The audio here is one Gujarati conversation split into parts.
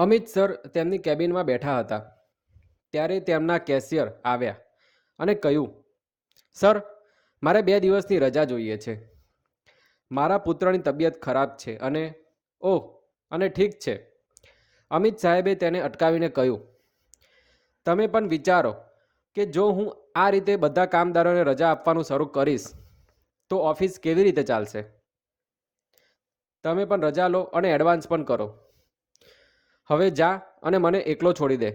અમિત સર તેમની કેબિનમાં બેઠા હતા ત્યારે તેમના કેશિયર આવ્યા અને કહ્યું, સર, મારે 2 દિવસની રજા જોઈએ છે. મારા પુત્રની તબિયત ખરાબ છે અને ઓહ, અને ઠીક છે. અમિત સાહેબે તેને અટકાવીને કહ્યું, તમે પણ વિચારો કે જો હું આ રીતે બધા કામદારોને રજા આપવાનું શરૂ કરીશ તો ઓફિસ કેવી રીતે ચાલશે. તમે પણ રજા લો અને એડવાન્સ પણ કરો. હવે જા અને મને એકલો છોડી દે.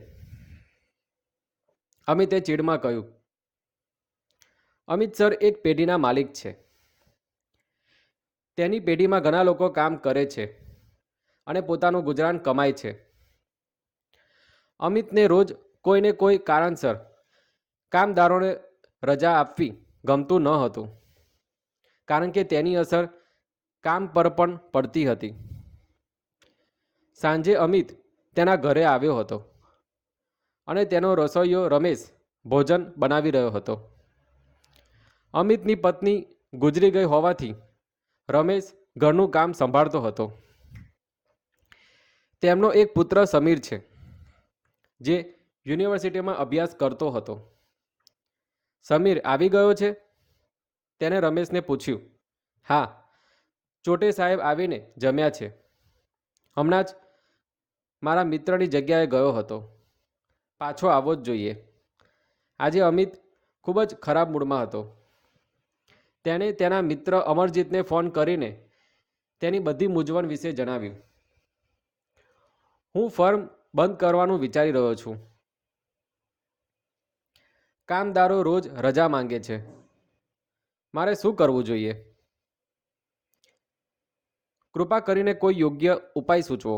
અમિતે ચીડમાં કહ્યું. અમિત સર એક પેઢીના માલિક છે. તેની પેઢીમાં ઘણા લોકો કામ કરે છે અને પોતાનું ગુજરાન કમાય છે. અમિતને રોજ કોઈને કોઈ કારણસર કામદારોને રજા આપવી ગમતું ન હતું, કારણ કે તેની અસર કામ પર પણ પડતી હતી. સાંજે અમિત તેના ઘરે આવ્યો હતો અને તેનો રસોઈયો રમેશ ભોજન બનાવી રહ્યો હતો. અમિતની પત્ની ગુજરી ગઈ હોવાથી રમેશ ઘરનું કામ સંભાળતો હતો. તેમનો એક પુત્ર સમીર છે, જે યુનિવર્સિટીમાં અભ્યાસ કરતો હતો. સમીર આવી ગયો છે? તેને રમેશને પૂછ્યું. હા, ચોટે સાહેબ આવીને જમ્યા છે. હમણાં જ મારા મિત્રની જગ્યાએ ગયો હતો. પાછો આવવો જ જોઈએ. આજે અમિત ખૂબ જ ખરાબ મૂડમાં હતો. તેણે તેના મિત્ર અમરજીતને ફોન કરીને તેની બધી મૂંઝવણ વિશે જણાવ્યું. હું ફર્મ બંધ કરવાનું વિચારી રહ્યો છું. કામદારો રોજ રજા માંગે છે. મારે શું કરવું જોઈએ? કૃપા કરીને કોઈ યોગ્ય ઉપાય સૂચવો.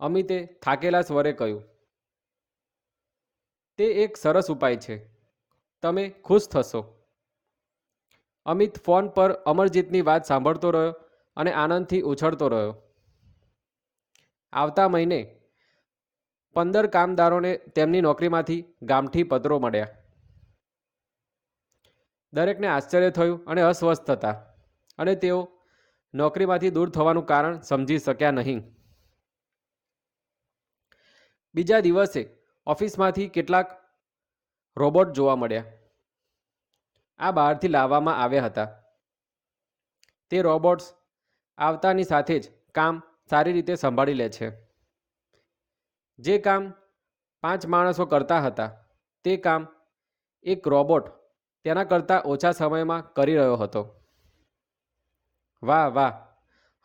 અમિતે થાકેલા સ્વરે કહ્યું. તે એક સરસ ઉપાય છે. તમે ખુશ થશો. અમિત ફોન પર અમરજીતની વાત સાંભળતો રહ્યો અને આનંદથી ઉછળતો રહ્યો. આવતા મહિને 15 કામદારોને તેમની નોકરીમાંથી ગામઠી પત્રો મળ્યા. દરેકને આશ્ચર્ય થયું અને અસ્વસ્થ હતા, અને તેઓ નોકરીમાંથી દૂર થવાનું કારણ સમજી શક્યા નહીં. બીજા દિવસે ઓફિસમાંથી કેટલાક રોબોટ જોવા મળ્યા. આ બહારથી લાવવામાં આવ્યા હતા. તે રોબોટ્સ આવતાની સાથે જ કામ સારી રીતે સંભાળી લે છે. જે કામ 5 માણસો કરતા હતા, તે કામ એક રોબોટ તેના કરતાં ઓછા સમયમાં કરી રહ્યો હતો. વાહ વાહ!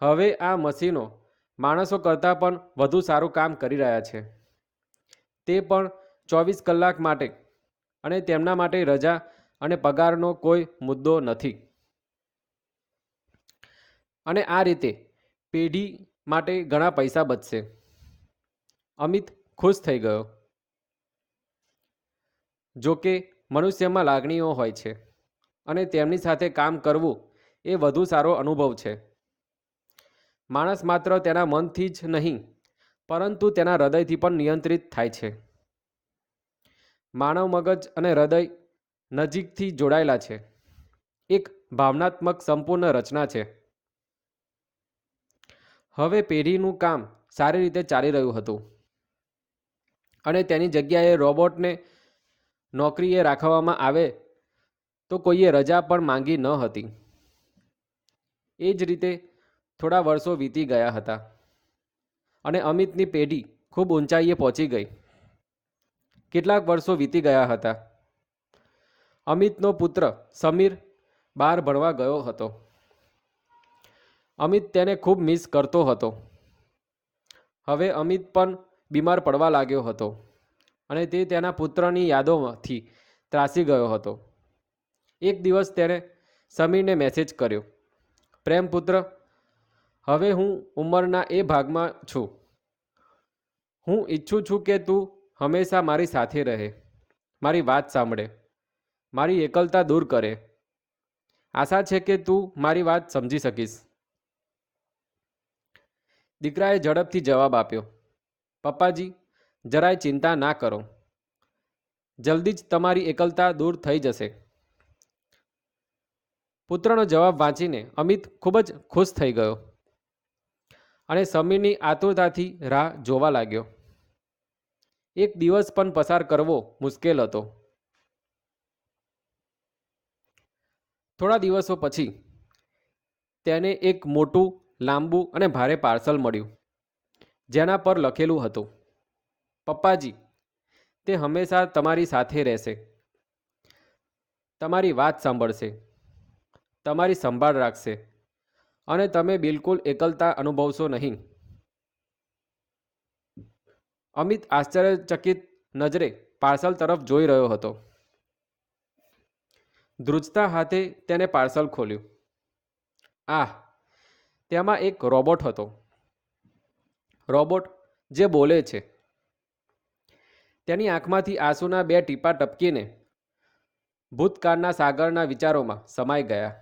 હવે આ મશીનો માણસો કરતાં પણ વધુ સારું કામ કરી રહ્યા છે. તે પણ 24 કલાક માટે, અને તેમના માટે રજા અને પગારનો કોઈ મુદ્દો નથી. અને આ રીતે પેઢી માટે ઘણા પૈસા બચશે. અમિત ખુશ થઈ ગયો. જો કે મનુષ્યમાં લાગણીઓ હોય છે, અને તેમની સાથે કામ કરવું એ વધુ સારો અનુભવ છે. માણસ માત્ર તેના મનથી જ નહીં, પરંતુ તેના હૃદયથી પણ નિયંત્રિત થાય છે. માનવ મગજ અને હૃદય નજીકથી જોડાયેલા છે. એક ભાવનાત્મક સંપૂર્ણ રચના છે. હવે પેઢીનું કામ સારી રીતે ચાલી રહ્યું હતું, અને તેની જગ્યાએ રોબોટને નોકરીએ રાખવામાં આવે તો કોઈએ રજા પણ માંગી ન હતી. એ જ રીતે થોડા વર્ષો વીતી ગયા હતા, અને અમિતની પેઢી ખૂબ ઊંચાઈએ પહોંચી ગઈ. કેટલાક વર્ષો વીતી ગયા હતા. અમિતનો પુત્ર સમીર બહાર ભણવા ગયો હતો. અમિત તેને ખૂબ મિસ કરતો હતો. હવે અમિત પણ બીમાર પડવા લાગ્યો હતો, અને તે તેના પુત્રની યાદોથી ત્રાસી ગયો હતો. એક દિવસ તેણે સમીરને મેસેજ કર્યો. પ્રેમ પુત્ર, હવે હું ઉંમરના એ ભાગમાં છું. હું ઈચ્છું છું કે તું હંમેશા મારી સાથે રહે, મારી વાત સાંભળે, મારી એકલતા દૂર કરે. આશા છે કે તું મારી વાત સમજી શકીશ. દીકરાએ ઝડપથી જવાબ આપ્યો. પપ્પાજી, જરાય ચિંતા ના કરો. જલ્દી જ તમારી એકલતા દૂર થઈ જશે. પુત્રનો જવાબ વાંચીને અમિત ખૂબ જ ખુશ થઈ ગયો. અને સમીરની આતુરતાથી રાહ જોવા લાગ્યો. એક દિવસ પણ પસાર કરવો મુશ્કેલ હતો. થોડા દિવસો પછી તેને એક મોટું, લાંબુ અને ભારે પાર્સલ મળ્યું, જેના પર લખેલું હતું, પપ્પાજી, તે હંમેશા તમારી સાથે રહેશે, તમારી વાત સાંભળશે, તમારી સંભાળ રાખશે અને તમે બિલકુલ એકલતા અનુભવશો નહીં. અમિત આશ્ચર્યચકિત નજરે પાર્સલ તરફ જોઈ રહ્યો હતો. ધ્રુજતા હાથે તેને પાર્સલ ખોલ્યું. આહ! તેમાં એક રોબોટ હતો. રોબોટ જે બોલે છે. તેની આંખમાંથી આંસુના 2 ટીપાં ટપકીને ભૂતકાળના સાગરના વિચારોમાં સમાઈ ગયા.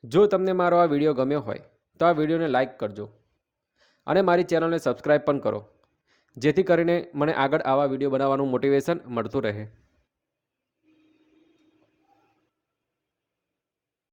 જો તમને મારો આ વિડીયો ગમ્યો હોય તો આ વિડીયોને લાઈક કરજો અને મારી ચેનલને સબસ્ક્રાઈબ પણ કરો, જેથી કરીને મને આગળ આવા વિડીયો બનાવવાનું મોટિવેશન મળતું રહે.